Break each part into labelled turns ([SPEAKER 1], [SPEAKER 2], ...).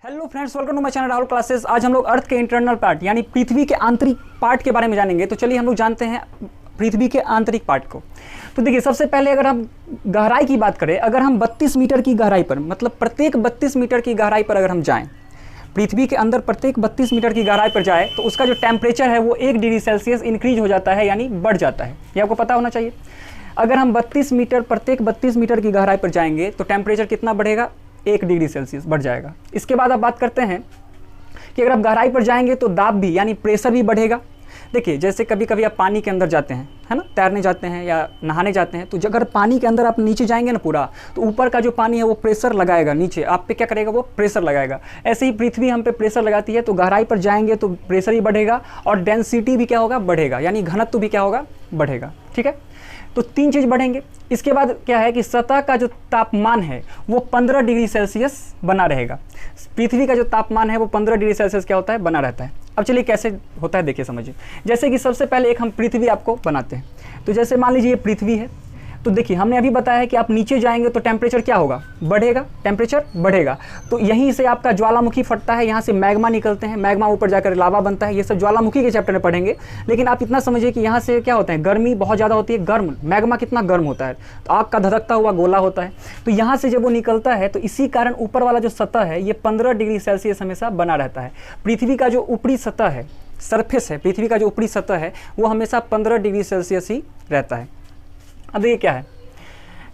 [SPEAKER 1] Hello friends, welcome to my channel Rahul classes. आज हम लोग अर्थ के इंटरनल पार्ट यानी पृथ्वी के आंतरिक पार्ट के बारे में जानेंगे। तो चलिए हम लोग जानते हैं पृथ्वी के आंतरिक पार्ट को। तो देखिए, सबसे पहले अगर हम गहराई की बात करें, अगर हम 32 मीटर की गहराई पर, मतलब प्रत्येक 32 मीटर की गहराई पर अगर हम जाएँ, पृथ्वी के अंदर प्रत्येक 32 मीटर की गहराई पर जाए तो उसका जो टेम्परेचर है वो 1 डिग्री सेल्सियस इंक्रीज हो जाता है, यानी बढ़ जाता है। ये आपको पता होना चाहिए। अगर हम 32 मीटर प्रत्येक 32 मीटर की गहराई पर जाएंगे तो टेम्परेचर कितना बढ़ेगा? 1 डिग्री सेल्सियस बढ़ जाएगा। इसके बाद आप बात करते हैं कि अगर आप गहराई पर जाएंगे तो दाब भी यानी प्रेशर भी बढ़ेगा। देखिए, जैसे कभी कभी आप पानी के अंदर जाते हैं, है ना, तैरने जाते हैं या नहाने जाते हैं, तो अगर पानी के अंदर आप नीचे जाएंगे ना पूरा, तो ऊपर का जो पानी है वो प्रेशर लगाएगा, नीचे आप पे क्या करेगा? वो प्रेशर लगाएगा। ऐसे ही पृथ्वी हम पे प्रेशर लगाती है, तो गहराई पर जाएंगे तो प्रेशर ही बढ़ेगा और डेंसिटी भी क्या होगा? बढ़ेगा, यानी घनत्व भी क्या होगा? बढ़ेगा। ठीक है, तो 3 चीज़ बढ़ेंगे। इसके बाद क्या है कि सतह का जो तापमान है वो 15 डिग्री सेल्सियस बना रहेगा। पृथ्वी का जो तापमान है वो 15 डिग्री सेल्सियस क्या होता है? बना रहता है। अब चलिए कैसे होता है देखिए, समझिए। जैसे कि सबसे पहले एक हम पृथ्वी आपको बनाते हैं। तो जैसे मान लीजिए ये पृथ्वी है, तो देखिए हमने अभी बताया है कि आप नीचे जाएंगे तो टेम्परेचर क्या होगा? बढ़ेगा, टेम्परेचर बढ़ेगा। तो यहीं से आपका ज्वालामुखी फटता है, यहाँ से मैग्मा निकलते हैं, मैग्मा ऊपर जाकर लावा बनता है। ये सब ज्वालामुखी के चैप्टर में पढ़ेंगे। लेकिन आप इतना समझिए कि यहाँ से क्या होता है? गर्मी बहुत ज़्यादा होती है। गर्म मैग्मा कितना गर्म होता है? तो आग का धधकता हुआ गोला होता है। तो यहाँ से जब वो निकलता है तो इसी कारण ऊपर वाला जो सतह है ये 15 डिग्री सेल्सियस हमेशा बना रहता है। पृथ्वी का जो ऊपरी सतह है, सरफेस है, पृथ्वी का जो ऊपरी सतह है वो हमेशा 15 डिग्री सेल्सियस ही रहता है। अब देखिए क्या है,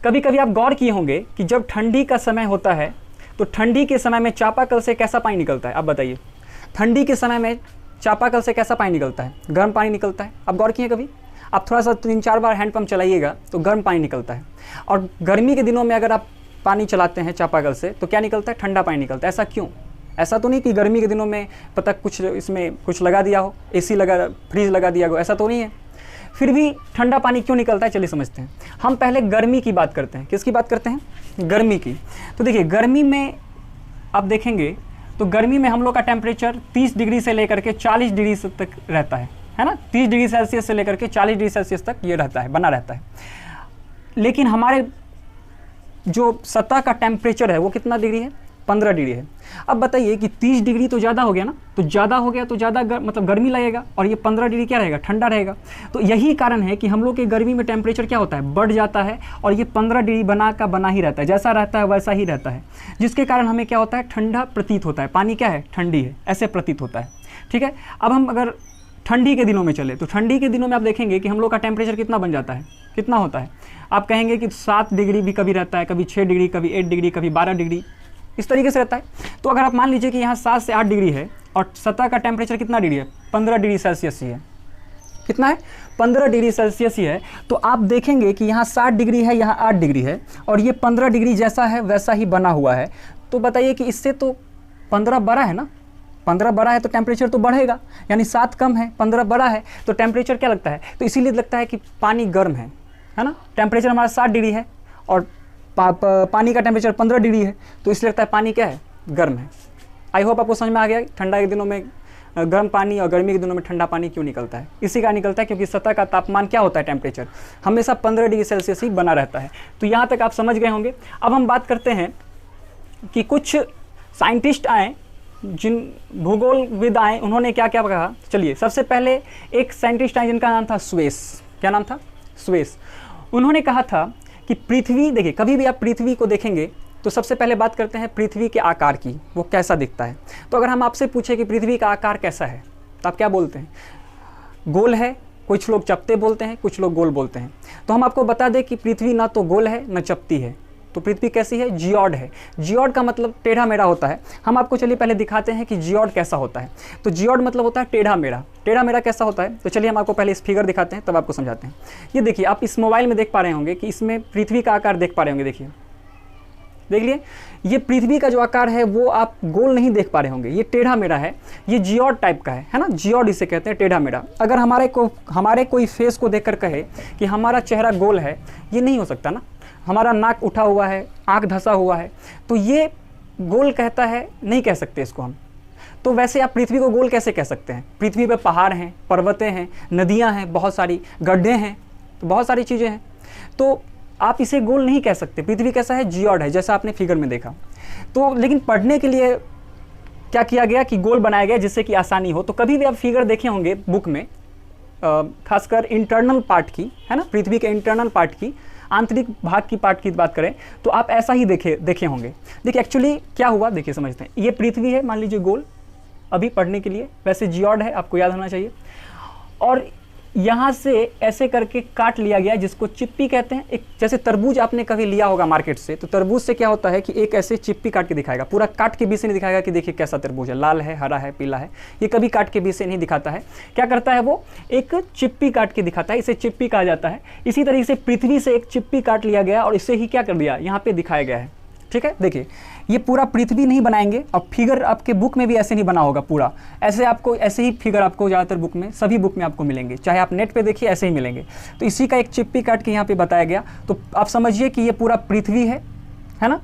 [SPEAKER 1] कभी कभी आप गौर किए होंगे कि जब ठंडी का समय होता है तो ठंडी के समय में चापाकल से कैसा पानी निकलता है? आप बताइए, ठंडी के समय में चापाकल से कैसा पानी निकलता है? गर्म पानी निकलता है। आप गौर किए कभी? आप थोड़ा सा 3-4 बार हैंडपम्प चलाइएगा तो गर्म पानी निकलता है। और गर्मी के दिनों में अगर आप पानी चलाते हैं चापाकल से तो क्या निकलता है? ठंडा पानी निकलता है। ऐसा क्यों? ऐसा तो नहीं कि गर्मी के दिनों में पता कुछ इसमें कुछ लगा दिया हो, AC लगा, फ्रिज लगा दिया हो, ऐसा तो नहीं है। फिर भी ठंडा पानी क्यों निकलता है? चलिए समझते हैं। हम पहले गर्मी की बात करते हैं। किसकी बात करते हैं? गर्मी की। तो देखिए, गर्मी में आप देखेंगे तो गर्मी में हम लोग का टेम्परेचर 30 डिग्री से लेकर के 40 डिग्री तक रहता है ना। 30 डिग्री सेल्सियस से लेकर के 40 डिग्री सेल्सियस तक ये रहता है, बना रहता है। लेकिन हमारे जो सतह का टेम्परेचर है वो कितना डिग्री है? 15 डिग्री है। अब बताइए कि 30 डिग्री तो ज़्यादा हो गया ना, तो ज़्यादा हो गया तो ज़्यादा मतलब गर्मी लगेगा, और ये 15 डिग्री क्या रहेगा? ठंडा रहेगा। तो यही कारण है कि हम लोग के गर्मी में टेम्परेचर क्या होता है? बढ़ जाता है, और ये 15 डिग्री बना ही रहता है। जैसा रहता है वैसा ही रहता है, जिसके कारण हमें क्या होता है? ठंडा प्रतीत होता है। पानी क्या है? ठंडी है, ऐसे प्रतीत होता है। ठीक है, अब हम अगर ठंडी के दिनों में चले तो ठंडी के दिनों में आप देखेंगे कि हम लोग का टेम्परेचर कितना बन जाता है? कितना होता है? आप कहेंगे कि 7 डिग्री भी कभी रहता है, कभी 6 डिग्री, कभी 8 डिग्री, कभी 12 डिग्री, इस तरीके से रहता है। तो अगर आप मान लीजिए कि यहाँ 7 से 8 डिग्री है और सतह का टेम्परेचर कितना डिग्री है? 15 डिग्री सेल्सियस ही है। कितना है? 15 डिग्री सेल्सियस ही है। तो आप देखेंगे कि यहाँ 7 डिग्री है, यहाँ 8 डिग्री है, और ये 15 डिग्री जैसा है वैसा ही बना हुआ है। तो बताइए कि इससे तो 15 बड़ा है ना। 15 बड़ा है तो टेम्परेचर तो बढ़ेगा, यानी 7 कम है, 15 बड़ा है तो टेम्परेचर क्या लगता है? तो इसीलिए लगता है कि पानी गर्म है ना। टेम्परेचर हमारा 7 डिग्री है और पानी का टेम्परेचर 15 डिग्री है, तो इसलिए लगता है पानी क्या है? गर्म है। आई होप आपको समझ में आ गया ठंडा के दिनों में गर्म पानी और गर्मी के दिनों में ठंडा पानी क्यों निकलता है। इसी का निकलता है क्योंकि सतह का तापमान क्या होता है? टेम्परेचर हमेशा 15 डिग्री सेल्सियस ही बना रहता है। तो यहाँ तक आप समझ गए होंगे। अब हम बात करते हैं कि कुछ साइंटिस्ट आए, जिन भूगोलविद आए, उन्होंने क्या क्या कहा। चलिए, सबसे पहले एक साइंटिस्ट आए जिनका नाम था स्वेस। क्या नाम था? स्वेस। उन्होंने कहा था कि पृथ्वी, देखिए कभी भी आप पृथ्वी को देखेंगे तो सबसे पहले बात करते हैं पृथ्वी के आकार की, वो कैसा दिखता है। तो अगर हम आपसे पूछे कि पृथ्वी का आकार कैसा है तो आप क्या बोलते हैं? गोल है। कुछ लोग चपटे बोलते हैं, कुछ लोग गोल बोलते हैं। तो हम आपको बता दें कि पृथ्वी ना तो गोल है न चपटी है। तो पृथ्वी कैसी है? जियोड है। जियोड का मतलब टेढ़ा मेढ़ा होता है। हम आपको चलिए पहले दिखाते हैं कि जियोड कैसा होता है। तो जियोड मतलब होता है टेढ़ा मेढ़ा। टेढ़ा मेढ़ा कैसा होता है? तो चलिए हम आपको पहले इस फिगर दिखाते हैं, तब आपको समझाते हैं। ये देखिए, आप इस मोबाइल में देख पा रहे होंगे कि इसमें पृथ्वी का आकार देख पा रहे होंगे। देखिए, देख लिए, ये पृथ्वी का जो आकार है वो आप गोल नहीं देख पा रहे होंगे, ये टेढ़ा मेढ़ा है। ये जियोड टाइप का है ना। जियोड इसे कहते हैं, टेढ़ा मेढ़ा। अगर हमारे कोई फेस को देखकर कहे कि हमारा चेहरा गोल है, ये नहीं हो सकता ना। हमारा नाक उठा हुआ है, आँख धंसा हुआ है, तो ये गोल कहता है, नहीं कह सकते इसको हम। तो वैसे आप पृथ्वी को गोल कैसे कह सकते हैं? पृथ्वी पे पहाड़ हैं, पर्वतें हैं, नदियां हैं, बहुत सारी गड्ढे हैं, तो बहुत सारी चीज़ें हैं। तो आप इसे गोल नहीं कह सकते। पृथ्वी कैसा है? जियोड है, जैसा आपने फिगर में देखा। तो लेकिन पढ़ने के लिए क्या किया गया कि गोल बनाया गया जिससे कि आसानी हो। तो कभी भी आप फिगर देखे होंगे बुक में, खासकर इंटरनल पार्ट की, है ना, पृथ्वी के इंटरनल पार्ट की, आंतरिक भाग की पार्ट की बात करें तो आप ऐसा ही देखे होंगे। देखिए एक्चुअली क्या हुआ, देखिए समझते हैं। ये पृथ्वी है, मान लीजिए गोल, अभी पढ़ने के लिए, वैसे जियोड है, आपको याद होना चाहिए, और यहाँ से ऐसे करके काट लिया गया जिसको चिप्पी कहते हैं। एक जैसे तरबूज आपने कभी लिया होगा मार्केट से, तो तरबूज से क्या होता है कि एक ऐसे चिप्पी काट के दिखाएगा, पूरा काट के बीच से नहीं दिखाएगा कि देखिए कैसा तरबूज है, लाल है, हरा है, पीला है, ये कभी काट के बीच से नहीं दिखाता है। क्या करता है वो, एक चिप्पी काट के दिखाता है, इसे चिप्पी कहा जाता है। इसी तरीके से पृथ्वी से एक चिप्पी काट लिया गया और इसे ही क्या कर दिया, यहाँ पे दिखाया गया है। ठीक है, देखिए ये पूरा पृथ्वी नहीं बनाएंगे, और फिगर आपके बुक में भी ऐसे नहीं बना होगा पूरा, ऐसे आपको ऐसे ही फिगर आपको ज़्यादातर बुक में, सभी बुक में आपको मिलेंगे, चाहे आप नेट पे देखिए ऐसे ही मिलेंगे। तो इसी का एक चिप्पी काट के यहाँ पे बताया गया। तो आप समझिए कि ये पूरा पृथ्वी है ना,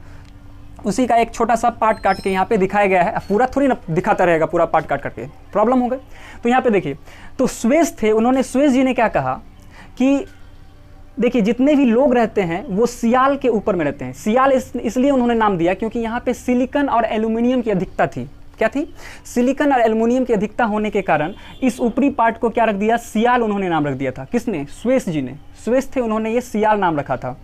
[SPEAKER 1] उसी का एक छोटा सा पार्ट काट के यहाँ पे दिखाया गया है। पूरा थोड़ी ना दिखाता रहेगा, पूरा पार्ट काट करके प्रॉब्लम हो गई। तो यहाँ पे देखिए, तो स्वेस थे, उन्होंने, स्वेस जी ने क्या कहा कि देखिए जितने भी लोग रहते हैं वो सियाल के ऊपर में रहते हैं। सियाल इसलिए उन्होंने नाम दिया क्योंकि यहाँ पे सिलिकॉन और एल्यूमिनियम की अधिकता थी। क्या थी, सिलिकॉन और एल्यूमिनियम की अधिकता होने के कारण इस ऊपरी पार्ट को क्या रख दिया, सियाल उन्होंने नाम रख दिया था। किसने, स्वेस जी ने, स्वेस थे, उन्होंने ये सियाल नाम रखा था।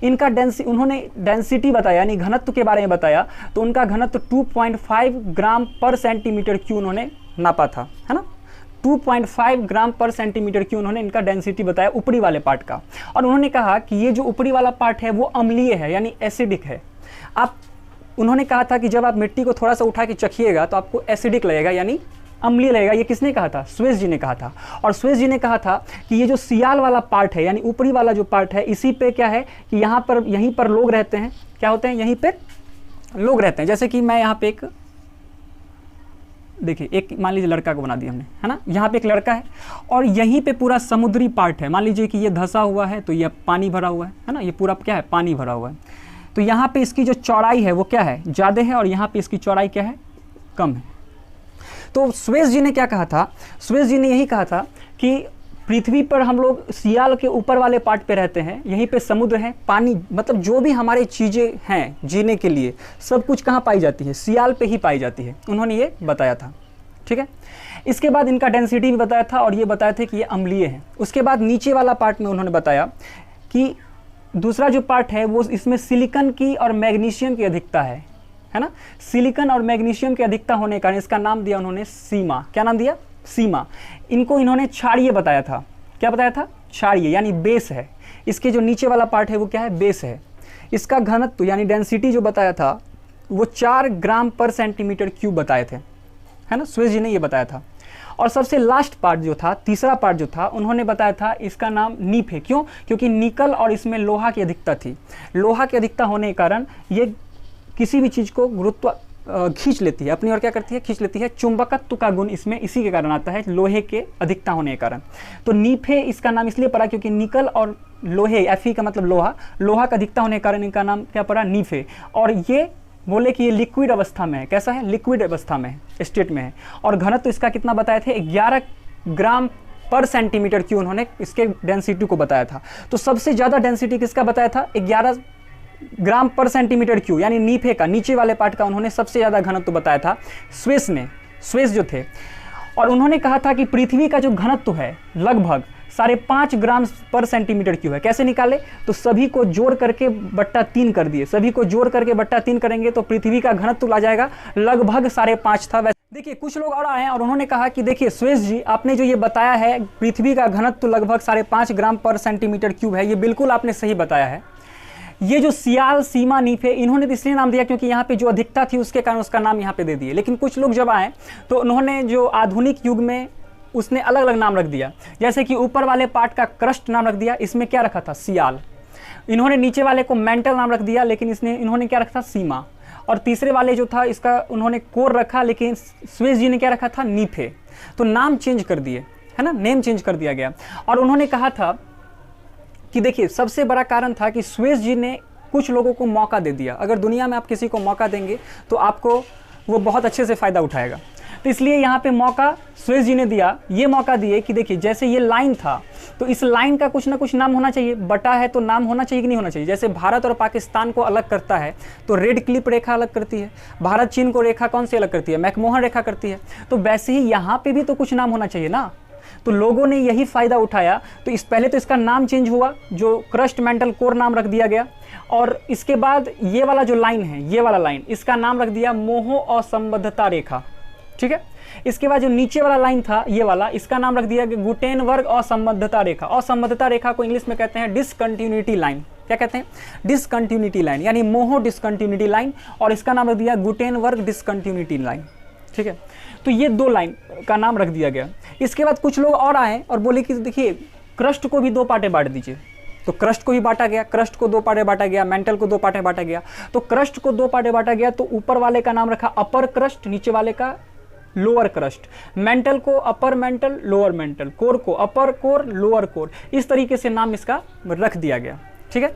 [SPEAKER 1] इनका उन्होंने डेंसिटी बताया, यानी घनत्व के बारे में बताया, तो उनका घनत्व 2.5 ग्राम पर सेंटीमीटर क्यूब उन्होंने नापा था, है ना, 2.5 ग्राम पर सेंटीमीटर क्यूब उन्होंने इनका डेंसिटी बताया ऊपरी वाले पार्ट का। और उन्होंने कहा कि ये जो ऊपरी वाला पार्ट है वो अम्लीय है, यानी एसिडिक है। उन्होंने कहा था कि जब आप मिट्टी को थोड़ा सा उठा के चखिएगा तो आपको एसिडिक लगेगा, यानी अम्लीय लगेगा। ये किसने कहा था, स्वेस जी ने कहा था। और स्वेस जी ने कहा था कि ये जो सियाल वाला पार्ट है, यानी ऊपरी वाला जो पार्ट है, इसी पे क्या है कि यहीं पर लोग रहते हैं। क्या होते हैं, यहीं पर लोग रहते हैं। जैसे कि मैं यहाँ पे एक, देखिए एक मान लीजिए लड़का को बना दिया हमने, है ना, यहाँ पे एक लड़का है और यहीं पे पूरा समुद्री पार्ट है। मान लीजिए कि ये धंसा हुआ है तो ये पानी भरा हुआ है ना, ये पूरा क्या है, पानी भरा हुआ है। तो यहाँ पे इसकी जो चौड़ाई है वो क्या है, ज़्यादा है, और यहाँ पे इसकी चौड़ाई क्या है, कम है। तो स्वेस जी ने क्या कहा था, स्वेस जी ने यही कहा था कि पृथ्वी पर हम लोग सियाल के ऊपर वाले पार्ट पे रहते हैं, यहीं पे समुद्र है, पानी, मतलब जो भी हमारी चीज़ें हैं जीने के लिए सब कुछ कहाँ पाई जाती है, सियाल पे ही पाई जाती है। उन्होंने ये बताया था। ठीक है, इसके बाद इनका डेंसिटी भी बताया था और ये बताया था कि ये अम्लीय है। उसके बाद नीचे वाला पार्ट में उन्होंने बताया कि दूसरा जो पार्ट है वो इसमें सिलिकॉन की और मैग्नीशियम की अधिकता है ना, सिलिकॉन और मैग्नीशियम की अधिकता होने के कारण इसका नाम दिया उन्होंने सीमा। क्या नाम दिया, सीमा। इनको इन्होंने क्षारीय बताया था। क्या बताया था, क्षारीय, यानी बेस है। इसके जो नीचे वाला पार्ट है वो क्या है, बेस है। इसका घनत्व यानी डेंसिटी जो बताया था वो 4 ग्राम पर सेंटीमीटर क्यूब बताए थे, है ना, स्वेस जी ने ये बताया था। और सबसे लास्ट पार्ट जो था, तीसरा पार्ट जो था, उन्होंने बताया था इसका नाम नीफ है। क्यों, क्योंकि निकल और इसमें लोहा की अधिकता थी। लोहा की अधिकता होने के कारण ये किसी भी चीज़ को गुरुत्व खींच लेती है अपनी और, क्या करती है, खींच लेती है। चुंबकत्व का गुण इसमें इसी के कारण आता है, लोहे के अधिकता होने के कारण। तो नीफे इसका नाम इसलिए पड़ा क्योंकि निकल और लोहे, एफी का मतलब लोहा, लोहा का अधिकता होने के कारण इनका नाम क्या पड़ा, नीफे। और ये बोले कि ये लिक्विड अवस्था में है। कैसा है, लिक्विड अवस्था में है, स्टेट में है। और घनत्व तो इसका कितना बताए थे, 11 ग्राम पर सेंटीमीटर क्यूब उन्होंने इसके डेंसिटी को बताया था। तो सबसे ज़्यादा डेंसिटी किसका बताया था, 11 ग्राम पर सेंटीमीटर क्यूब, यानी नीफे का, नीचे वाले पार्ट का उन्होंने सबसे ज़्यादा घनत्व बताया था स्वेस ने, स्वेस जो थे। और उन्होंने कहा था कि पृथ्वी का जो घनत्व है लगभग 5.5 ग्राम पर सेंटीमीटर क्यूब है। कैसे निकाले, तो सभी को जोड़ करके बट्टा 3 कर दिए, सभी को जोड़ करके बट्टा 3 करेंगे तो पृथ्वी का घनत्व आ जाएगा लगभग 5.5 था। देखिए कुछ लोग और आए हैं और उन्होंने कहा कि देखिए स्वेस जी, आपने जो ये बताया है पृथ्वी का घनत्व लगभग 5.5 ग्राम पर सेंटीमीटर क्यूब है, ये बिल्कुल आपने सही बताया है। ये जो सियाल, सीमा, नीफे, इन्होंने इसलिए नाम दिया क्योंकि यहाँ पे जो अधिकता थी उसके कारण उसका नाम यहाँ पे दे दिए। लेकिन कुछ लोग जब आए तो उन्होंने जो आधुनिक युग में उसने अलग अलग नाम रख दिया। जैसे कि ऊपर वाले पार्ट का क्रस्ट नाम रख दिया, इसमें क्या रखा था, सियाल। इन्होंने नीचे वाले को मेंटल नाम रख दिया, लेकिन इन्होंने क्या रखा था, सीमा। और तीसरे वाले जो था इसका उन्होंने कोर रखा, लेकिन स्वेस जी ने क्या रखा था, नीफे। तो नाम चेंज कर दिए, है ना, नेम चेंज कर दिया गया। और उन्होंने कहा था कि देखिए सबसे बड़ा कारण था कि स्वेस जी ने कुछ लोगों को मौका दे दिया। अगर दुनिया में आप किसी को मौका देंगे तो आपको वो बहुत अच्छे से फ़ायदा उठाएगा। तो इसलिए यहाँ पे मौका सुएज जी ने दिया, ये मौका दिए कि देखिए जैसे ये लाइन था तो इस लाइन का कुछ ना कुछ नाम होना चाहिए, बटा है तो नाम होना चाहिए कि नहीं होना चाहिए। जैसे भारत और पाकिस्तान को अलग करता है तो रेड क्लिप रेखा अलग करती है, भारत चीन को रेखा कौन सी अलग करती है, मैकमोहन रेखा करती है। तो वैसे ही यहाँ पे भी तो कुछ नाम होना चाहिए ना। तो लोगों ने यही फायदा उठाया, तो इस पहले तो इसका नाम चेंज हुआ, जो क्रस्ट मेंटल कोर नाम रख दिया गया, और इसके बाद ये वाला जो लाइन है, ये वाला लाइन, इसका नाम रख दिया मोह असंबद्धता रेखा, ठीक है। इसके बाद जो नीचे वाला लाइन था ये वाला, इसका नाम रख दिया गुटेनबर्ग असंबद्धता रेखा। असंबद्धता रेखा को इंग्लिश में कहते हैं डिसकंटिन्यूटी लाइन। क्या कहते हैं? डिसकंटिन्यूटी लाइन, यानी मोह डिसकंटिन्यूटी लाइन, और इसका नाम रख दिया गुटेनबर्ग डिसकंटिन्यूटी लाइन, ठीक है। तो ये दो लाइन का नाम रख दिया गया। इसके बाद कुछ लोग और आए और बोले कि देखिए क्रस्ट को भी दो पार्टे बांट दीजिए। तो क्रस्ट को भी बांटा गया, क्रस्ट को दो पार्टे बांटा गया, मेंटल को दो पार्टे बांटा गया। तो क्रस्ट को दो पार्टे बांटा गया तो ऊपर वाले का नाम रखा अपर क्रस्ट, नीचे वाले का लोअर क्रस्ट। मेंटल को upper mantle, lower mental. Core को अपर कोर, लोअर कोर। इस तरीके से नाम इसका रख दिया गया, ठीक है।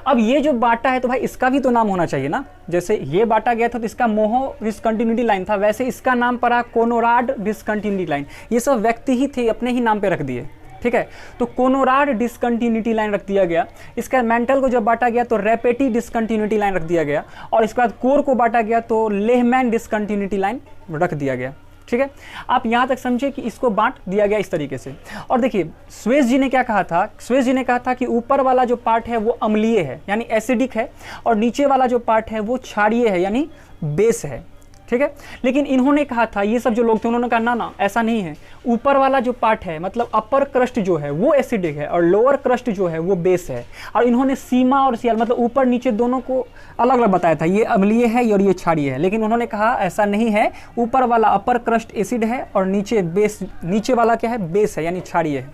[SPEAKER 1] अब ये जो बांटा है तो भाई इसका भी तो नाम होना चाहिए ना। जैसे ये बांटा गया था तो इसका मोह डिसकंटिन्यूटी लाइन था, वैसे इसका नाम पड़ा कोनोराड डिसकंटिन्यूटी लाइन। ये सब व्यक्ति ही थे, अपने ही नाम पे रख दिए, ठीक है। तो कोनोराड डिसकंटिन्यूटी लाइन रख दिया गया। इसका मेंटल को जब बांटा गया तो रेपेटी डिसकंटिन्यूटी लाइन रख दिया गया, और इसके बाद कोर को बांटा गया तो लेहमैन डिसकंटिन्यूटी लाइन रख दिया गया, ठीक है। आप यहाँ तक समझे कि इसको बांट दिया गया इस तरीके से। और देखिए सुएज जी ने क्या कहा था, सुएज जी ने कहा था कि ऊपर वाला जो पार्ट है वो अम्लीय है यानी एसिडिक है, और नीचे वाला जो पार्ट है वो क्षारीय है यानी बेस है, ठीक है। लेकिन इन्होंने कहा था, ये सब जो लोग थे उन्होंने कहा ना ना ऐसा नहीं है, ऊपर वाला जो पार्ट है मतलब अपर क्रस्ट जो है वो एसिडिक है और लोअर क्रस्ट जो है वो बेस है। और इन्होंने सीमा और सियाल मतलब ऊपर नीचे दोनों को अलग अलग बताया था, ये अम्लीय है और ये क्षारीय है। लेकिन उन्होंने कहा ऐसा नहीं है, ऊपर वाला अपर क्रस्ट एसिड है और नीचे बेस, नीचे वाला क्या है, बेस है यानी क्षारीय है,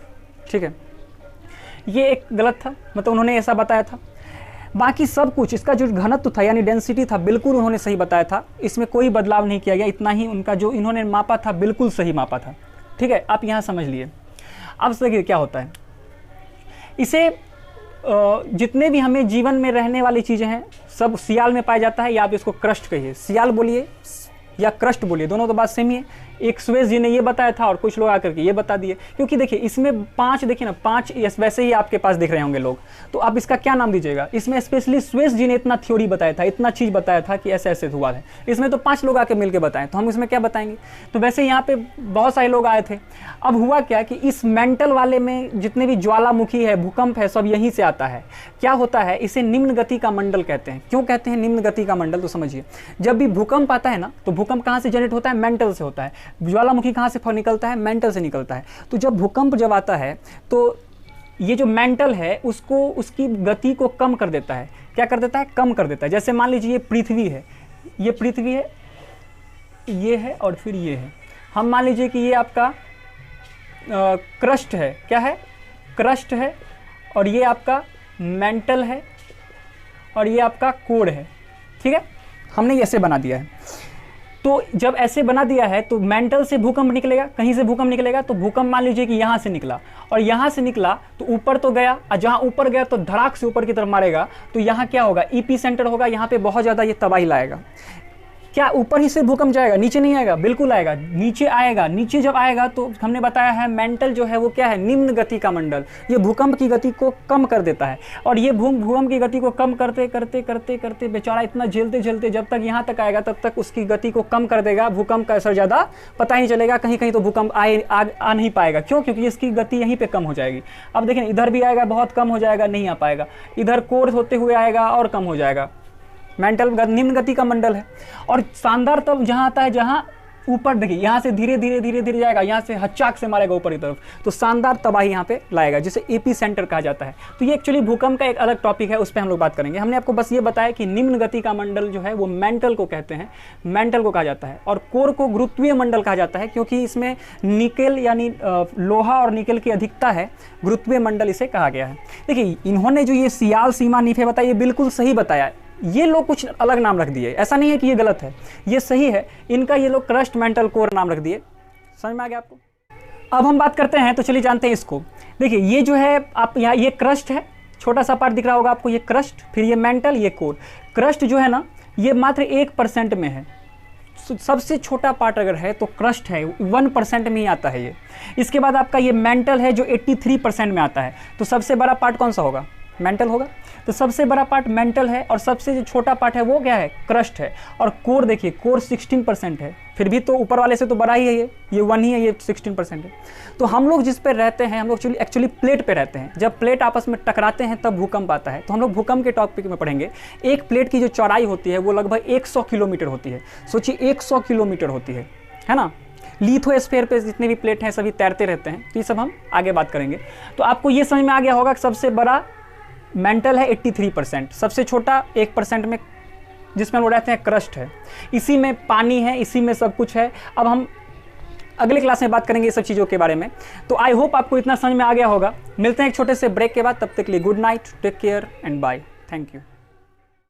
[SPEAKER 1] ठीक है। ये एक गलत था, मतलब उन्होंने ऐसा बताया था। बाकी सब कुछ इसका जो घनत्व था यानी डेंसिटी था बिल्कुल उन्होंने सही बताया था, इसमें कोई बदलाव नहीं किया गया, इतना ही उनका जो इन्होंने मापा था बिल्कुल सही मापा था, ठीक है। आप यहाँ समझ लिए। अब देखिए क्या होता है, इसे जितने भी हमें जीवन में रहने वाली चीज़ें हैं सब सियाल में पाया जाता है, या आप इसको क्रस्ट कहिए, सियाल बोलिए या क्रस्ट बोलिए, दोनों तो बात सेम ही है। एक सुएज जी ने ये बताया था और कुछ लोग आकर के ये बता दिए, क्योंकि देखिए इसमें 5 देखिए ना, 5 वैसे ही आपके पास दिख रहे होंगे लोग, तो आप इसका क्या नाम दीजिएगा। इसमें स्पेशली सुएज जी ने इतना थ्योरी बताया था, इतना चीज़ बताया था कि ऐसे ऐसे हुआ है, इसमें तो 5 लोग आके मिलकर बताएं, तो हम इसमें क्या बताएंगे। तो वैसे यहाँ पे बहुत सारे लोग आए थे। अब हुआ क्या कि इस मेंटल वाले में जितने भी ज्वालामुखी है, भूकंप है, सब यहीं से आता है। क्या होता है, इसे निम्न गति का मंडल कहते हैं। क्यों कहते हैं निम्न गति का मंडल, तो समझिए जब भी भूकंप आता है ना, तो भूकंप कहाँ से जनरेट होता है, मेंटल से होता है। ज्वालामुखी कहाँ से निकलता है, मेंटल से निकलता है। तो जब भूकंप जब आता है तो ये जो मेंटल है उसको, उसकी गति को कम कर देता है। क्या कर देता है, कम कर देता है। जैसे मान लीजिए ये पृथ्वी है, ये पृथ्वी है, ये है और फिर ये है। हम मान लीजिए कि ये आपका क्रस्ट है, क्या है, क्रस्ट है, और ये आपका मेंटल है और ये आपका कोर है, ठीक है। हमने ऐसे बना दिया है। तो जब ऐसे बना दिया है तो मेंटल से भूकंप निकलेगा, कहीं से भूकंप निकलेगा, तो भूकंप मान लीजिए कि यहाँ से निकला और यहाँ से निकला तो ऊपर तो गया, और जहाँ ऊपर गया तो धड़ाक से ऊपर की तरफ मारेगा, तो यहाँ क्या होगा, ईपी सेंटर होगा, यहाँ पे बहुत ज़्यादा ये तबाही लाएगा। क्या ऊपर ही से भूकंप जाएगा, नीचे नहीं आएगा, बिल्कुल आएगा, नीचे आएगा। नीचे जब आएगा तो हमने बताया है मेंटल जो है वो क्या है, निम्न गति का मंडल, ये भूकंप की गति को कम कर देता है। और ये भूकंप की गति को कम करते करते करते करते बेचारा इतना झेलते झेलते जब तक यहाँ तक आएगा तब तक उसकी गति को कम कर देगा। भूकंप का असर ज़्यादा पता ही नहीं चलेगा, कहीं कहीं तो भूकंप आ नहीं पाएगा। क्यों, क्योंकि इसकी गति यहीं पर कम हो जाएगी। अब देखें इधर भी आएगा, बहुत कम हो जाएगा, नहीं आ पाएगा। इधर कोर होते हुए आएगा और कम हो जाएगा। मेंटल निम्न गति का मंडल है। और शानदार तब जहाँ आता है जहाँ ऊपर देखिए, यहाँ से धीरे धीरे धीरे धीरे जाएगा, यहाँ से हच्चाक से मारेगा ऊपर की तरफ, तो शानदार तबाही यहाँ पे लाएगा, जिसे एपी सेंटर कहा जाता है। तो ये एक्चुअली भूकंप का एक अलग टॉपिक है, उस पर हम लोग बात करेंगे। हमने आपको बस ये बताया कि निम्न गति का मंडल जो है वो मेंटल को कहते हैं, मेंटल को कहा जाता है। और कोर को गुरुत्वीय मंडल कहा जाता है, क्योंकि इसमें निकेल यानी लोहा और निकेल की अधिकता है, गुरुत्वीय मंडल इसे कहा गया है। देखिए इन्होंने जो ये सियाल, सीमा, नीफे बताया, ये बिल्कुल सही बताया। ये लोग कुछ अलग नाम रख दिए, ऐसा नहीं है कि ये गलत है, ये सही है। इनका ये लोग क्रस्ट, मेंटल, कोर नाम रख दिए। समझ में आ गया आपको। अब हम बात करते हैं, तो चलिए जानते हैं इसको। देखिए ये जो है आप यहाँ, ये क्रस्ट है, छोटा सा पार्ट दिख रहा होगा आपको, ये क्रस्ट, फिर ये मेंटल, ये कोर। क्रस्ट जो है ना ये मात्र 1% में है, सबसे छोटा पार्ट अगर है तो क्रस्ट है, 1% में ही आता है ये। इसके बाद आपका ये मेंटल है जो 83% में आता है। तो सबसे बड़ा पार्ट कौन सा होगा? मेंटल होगा। तो सबसे बड़ा पार्ट मेंटल है और सबसे जो छोटा पार्ट है वो क्या है? क्रस्ट है। और कोर देखिए, कोर 16% है, फिर भी तो ऊपर वाले से तो बड़ा ही है, ये 1 ही है, ये 16% है। तो हम लोग जिस पे रहते हैं, हम लोग एक्चुअली प्लेट पे रहते हैं। जब प्लेट आपस में टकराते हैं तब भूकंप आता है। तो हम लोग भूकंप के टॉपिक में पढ़ेंगे। एक प्लेट की जो चौड़ाई होती है वो लगभग 100 किलोमीटर होती है। सोचिए 100 किलोमीटर होती है ना। लिथोस्फीयर पे जितने भी प्लेट हैं सभी तैरते रहते हैं। तो ये सब हम आगे बात करेंगे। तो आपको ये समझ में आ गया होगा कि सबसे बड़ा मेंटल है 83%, सबसे छोटा 1% में जिसमें हम लोग रहते हैं क्रस्ट है, इसी में पानी है, इसी में सब कुछ है। अब हम अगले क्लास में बात करेंगे ये सब चीज़ों के बारे में। तो आई होप आपको इतना समझ में आ गया होगा। मिलते हैं एक छोटे से ब्रेक के बाद, तब तक के लिए good night, take care and bye, thank you.